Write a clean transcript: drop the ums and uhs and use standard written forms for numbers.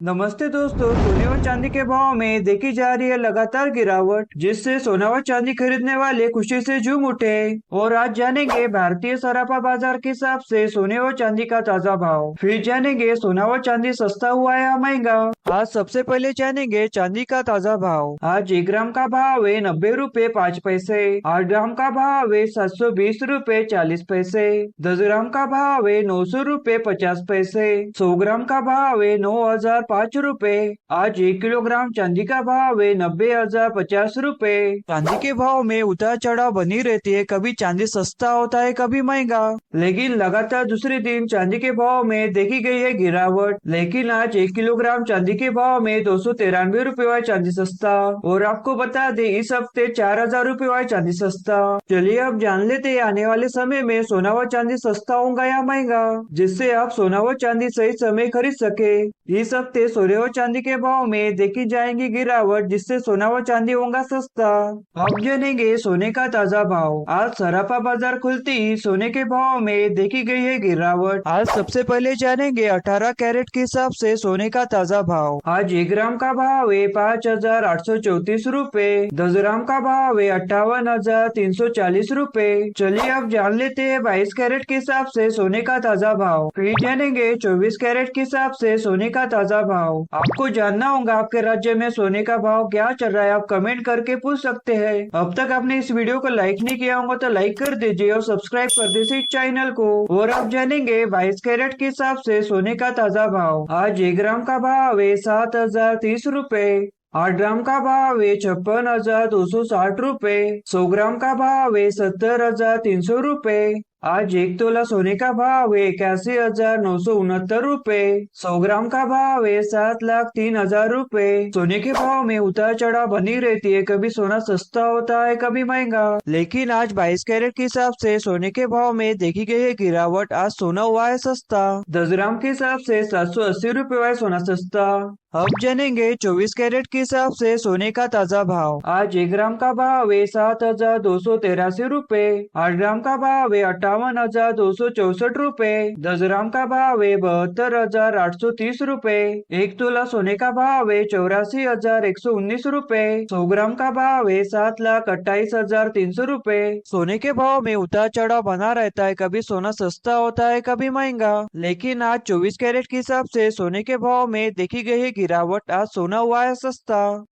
नमस्ते दोस्तों, सोने और चांदी के भाव में देखी जा रही है लगातार गिरावट, जिससे सोना व चांदी खरीदने वाले खुशी से झूम उठे। और आज जानेंगे भारतीय सराफा बाजार के हिसाब से सोने और चांदी का ताजा भाव। फिर जानेंगे सोना व चांदी सस्ता हुआ है या महंगा। आज सबसे पहले जानेंगे चांदी का ताजा भाव। आज 1 ग्राम का भाव है 90 रुपए 5 पैसे। 8 ग्राम का भाव है 720 रुपए 40 पैसे। 10 ग्राम का भाव है 900 रुपए 50 पैसे। 100 ग्राम का भाव है 9,005 रुपए। आज 1 किलोग्राम चांदी का भाव है 90,050 रुपए। चांदी के भाव में उतार चढ़ाव बनी रहती है, कभी चांदी सस्ता होता है कभी महंगा। लेकिन लगातार दूसरे दिन चांदी के भाव में देखी गई है गिरावट। लेकिन आज 1 किलोग्राम चांदी के भाव में 293 रुपए हुआ चांदी सस्ता। और आपको बता दें, इस हफ्ते 4,000 रुपए हुआ चांदी सस्ता। चलिए अब जान लेते हैं आने वाले समय में सोना व चांदी सस्ता होगा या महंगा, जिससे आप सोना व चांदी सही समय खरीद सके। इस हफ्ते सोने व चांदी के भाव में देखी जाएगी गिरावट, जिससे सोना व चांदी होगा सस्ता। अब जानेंगे सोने का ताजा भाव। आज सराफा बाजार खुलते ही सोने के भाव में देखी गई है गिरावट। आज सबसे पहले जानेंगे 18 कैरेट के हिसाब से सोने का ताजा भाव। आज 1 ग्राम का भाव है 5,834 रुपए। 10 ग्राम का भाव है 58,340 रुपए। चलिए अब जान लेते हैं 22 कैरेट के हिसाब से सोने का ताजा भाव। फिर जानेंगे 24 कैरेट के हिसाब से सोने का ताजा भाव। आपको जानना होगा आपके राज्य में सोने का भाव क्या चल रहा है, आप कमेंट करके पूछ सकते हैं। अब तक आपने इस वीडियो को लाइक नहीं किया होगा तो लाइक कर दीजिए और सब्सक्राइब कर दीजिए इस चैनल को। और आप जानेंगे 22 कैरेट के हिसाब से सोने का ताजा भाव। आज 1 ग्राम का भाव है 7,030 रुपए। 8 ग्राम का भाव है 56,260 रुपए। 100 ग्राम का भाव है 70,300 रुपए। आज 1 तोला सोने का भाव है 81,969 रुपए। 100 ग्राम का भाव है 7,03,000 रुपए। सोने के भाव में उतार चढ़ाव बनी रहती है, कभी सोना सस्ता होता है कभी महंगा। लेकिन आज 22 कैरेट के हिसाब से सोने के भाव में देखी गई है गिरावट। आज सोना हुआ है सस्ता। 10 ग्राम के हिसाब से 780 रुपए हुआ है सोना सस्ता। अब जानेंगे 24 कैरेट के हिसाब से सोने का ताजा भाव। आज 1 ग्राम का भाव है 7,283 रुपए। 8 ग्राम का भाव है 58,264 रुपए। 10 ग्राम का भाव है 72,830 रुपए। 1 तोला सोने का भाव है 84,119 रुपए। 100 ग्राम का भाव है 7,28,300 रुपए। सोने के भाव में उतार चढ़ाव बना रहता है, कभी सोना सस्ता होता है कभी महंगा। लेकिन आज 24 कैरेट के हिसाब से सोने के भाव में देखी गई है गिरावट। आज सोना हुआ है सस्ता।